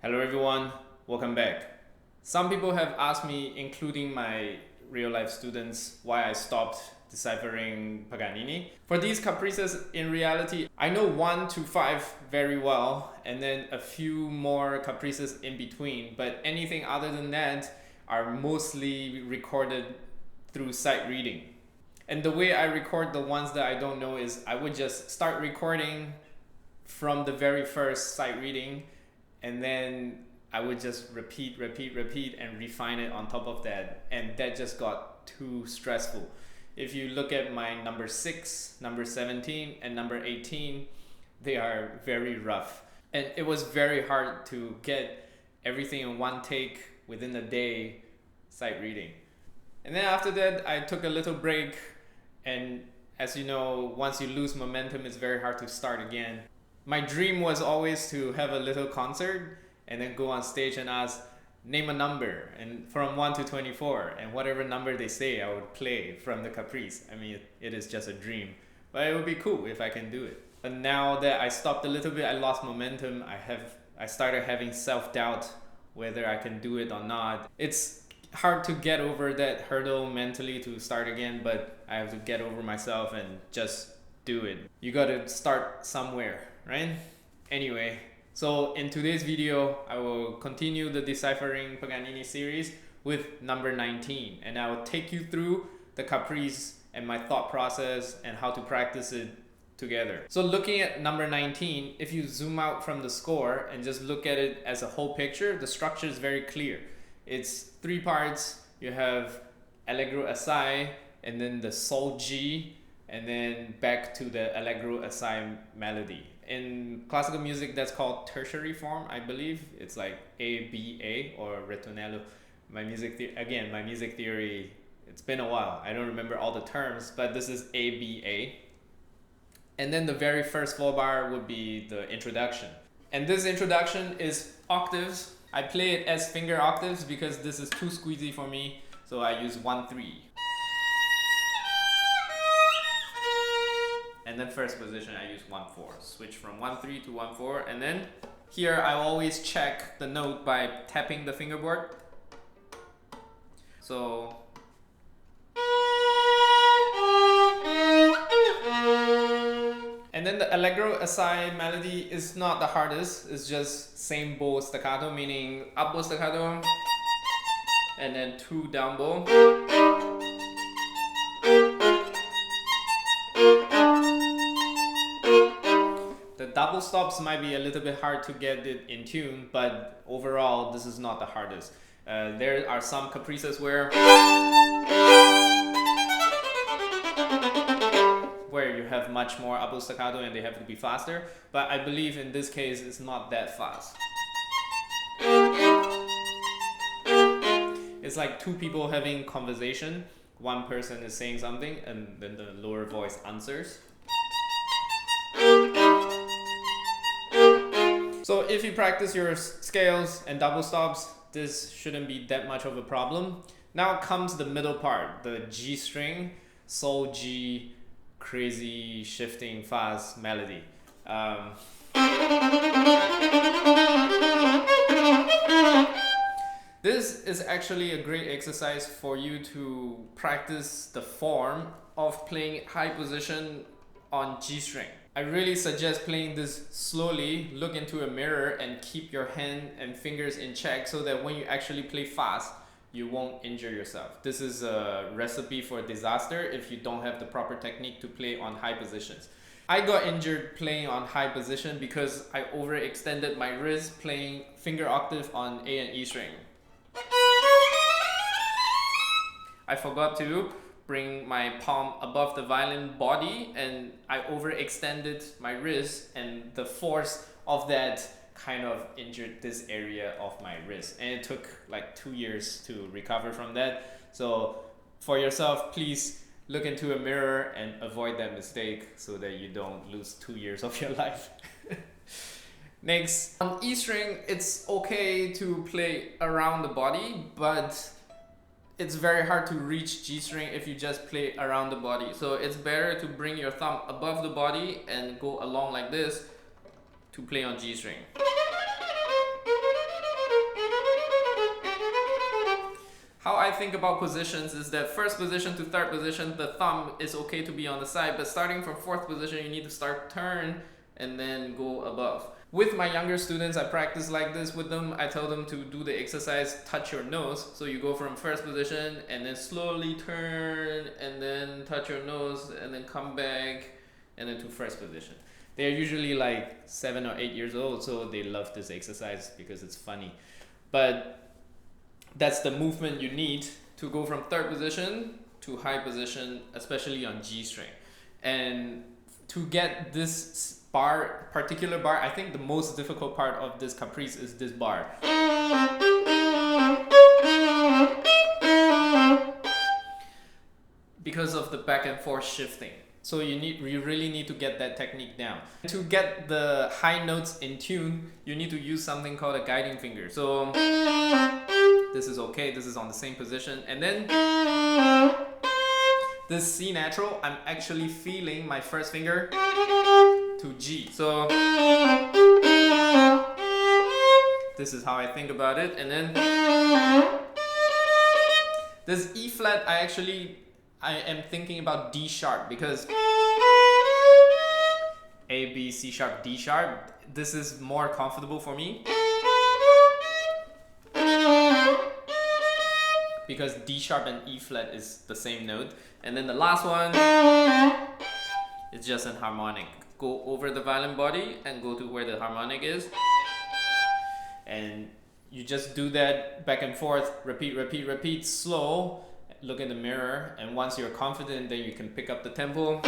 Hello everyone, welcome back. Some people have asked me, including my real life students, why I stopped deciphering Paganini. For these caprices, in reality, I know 1 to 5 very well, and then a few more caprices in between, but anything other than that are mostly recorded through sight reading. And the way I record the ones that I don't know is I would just start recording from the very first sight reading, and then I would just repeat and refine it on top of that, and that just got too stressful. If you look at my number 6, number 17, and number 18, they are very rough. And it was very hard to get everything in one take within a day sight reading. And then after that, I took a little break, and as you know, once you lose momentum, it's very hard to start again. My dream was always to have a little concert and then go on stage and ask, name a number, and from 1 to 24, and whatever number they say, I would play from the Caprice. I mean, it is just a dream, but it would be cool if I can do it. But now that I stopped a little bit, I lost momentum. I started having self-doubt whether I can do it or not. It's hard to get over that hurdle mentally to start again, but I have to get over myself and just do it. You gotta start somewhere, right? Anyway, so in today's video, I will continue the Deciphering Paganini series with number 19, and I will take you through the Caprice and my thought process and how to practice it together. So looking at number 19, if you zoom out from the score and just look at it as a whole picture, the structure is very clear. It's 3 parts. You have Allegro Assai, and then the Sol G, and then back to the Allegro Assai melody. In classical music, that's called tertiary form, I believe. It's like A, B, A, or ritornello. My music theory, it's been a while. I don't remember all the terms, but this is A, B, A. And then the very first full bar would be the introduction. And this introduction is octaves. I play it as finger octaves because this is too squeezy for me, so I use 1-3. And then first position I use 1-4. Switch from 1-3 to 1-4, and then here I always check the note by tapping the fingerboard. So and then the Allegro Assai melody is not the hardest, it's just same bow staccato, meaning up bow staccato and then 2 down bow. The double stops might be a little bit hard to get it in tune, but overall this is not the hardest. There are some caprices where you have much more up bow staccato and they have to be faster, but I believe in this case it's not that fast. It's like 2 people having conversation. One person is saying something and then the lower voice answers. So if you practice your scales and double stops, this shouldn't be that much of a problem. Now comes the middle part, the G string, Sol G, crazy shifting fast melody. This is actually a great exercise for you to practice the form of playing high position on G string. I really suggest playing this slowly, look into a mirror and keep your hand and fingers in check so that when you actually play fast, you won't injure yourself. This is a recipe for disaster if you don't have the proper technique to play on high positions. I got injured playing on high position because I overextended my wrist playing finger octave on A and E string. I forgot to bring my palm above the violin body and I overextended my wrist, and the force of that kind of injured this area of my wrist, and it took like 2 years to recover from that. So for yourself, please look into a mirror and avoid that mistake so that you don't lose 2 years of your life. Next, on E string, it's okay to play around the body, but it's very hard to reach G string if you just play around the body. So it's better to bring your thumb above the body and go along like this to play on G string. I think about positions is that first position to third position, the thumb is okay to be on the side, but starting from fourth position, you need to start turn and then go above. With my younger students, I practice like this with them. I tell them to do the exercise, touch your nose. So you go from first position and then slowly turn and then touch your nose and then come back and then to first position. They're usually like 7 or 8 years old, so they love this exercise because it's funny. But that's the movement you need to go from third position to high position, especially on G string. And to get this particular bar, I think the most difficult part of this caprice is this bar. Because of the back and forth shifting. So you really need to get that technique down. To get the high notes in tune, you need to use something called a guiding finger. So this is okay, this is on the same position. And then this C natural, I'm actually feeling my first finger to G. So this is how I think about it. And then this E flat, I am thinking about D sharp because A, B, C sharp, D sharp, this is more comfortable for me because D sharp and E flat is the same note. And then the last one is just an harmonic. Go over the violin body and go to where the harmonic is. And you just do that back and forth, repeat, repeat, repeat, slow. Look in the mirror, and once you're confident, then you can pick up the tempo.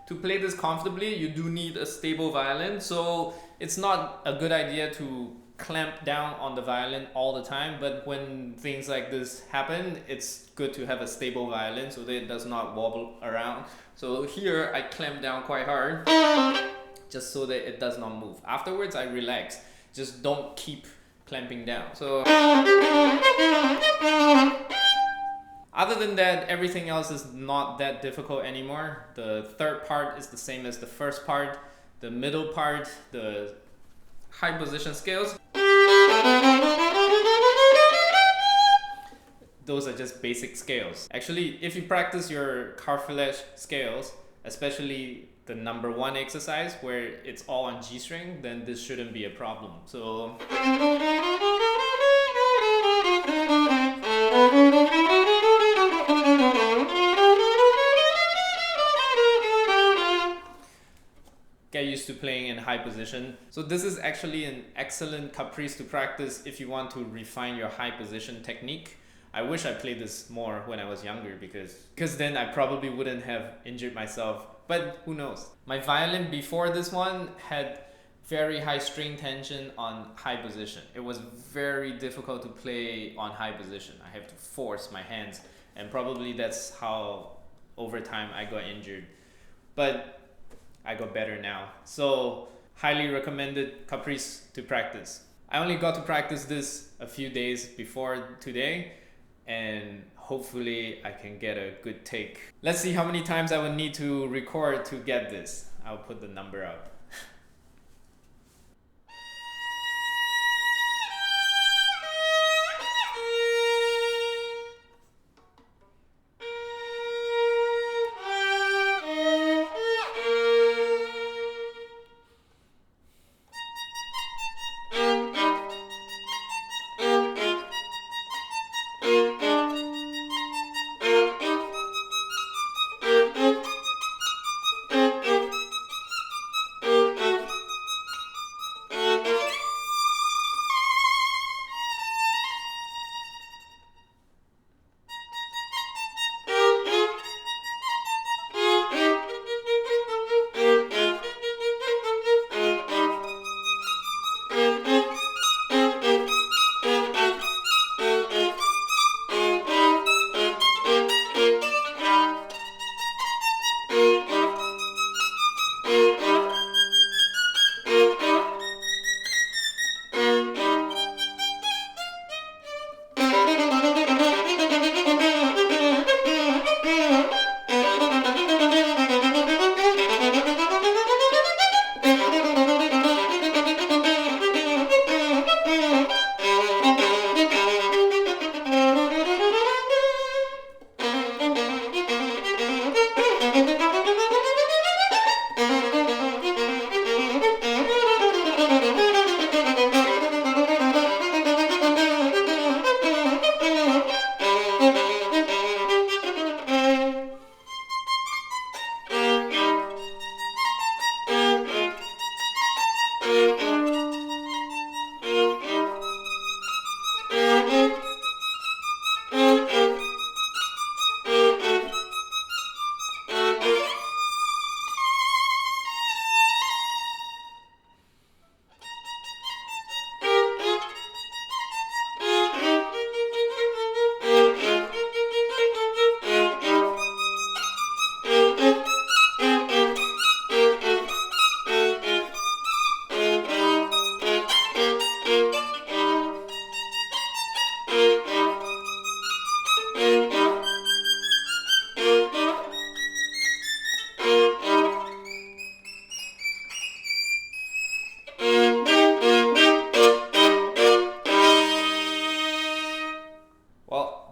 To play this comfortably, you do need a stable violin, so it's not a good idea to clamp down on the violin all the time, but when things like this happen, it's good to have a stable violin so that it does not wobble around. So here I clamp down quite hard just so that it does not move. Afterwards I relax, just don't keep clamping down. So other than that, everything else is not that difficult anymore. The third part is the same as the first part. The middle part, the high position scales, those are just basic scales. Actually, if you practice your cartilage scales, especially the number 1 exercise where it's all on G string, then this shouldn't be a problem. So get used to playing in high position. So this is actually an excellent caprice to practice if you want to refine your high position technique. I wish I played this more when I was younger because then I probably wouldn't have injured myself, but who knows. My violin before this one had very high string tension on high position. It was very difficult to play on high position. I have to force my hands, and probably that's how over time I got injured. But I got better now. So highly recommended caprice to practice. I only got to practice this a few days before today, and hopefully I can get a good take. Let's see how many times I would need to record to get this. I'll put the number up.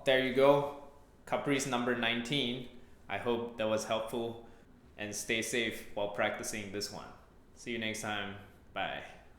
there you go. Caprice number 19. I hope that was helpful, and stay safe while practicing this one. See you next time. Bye.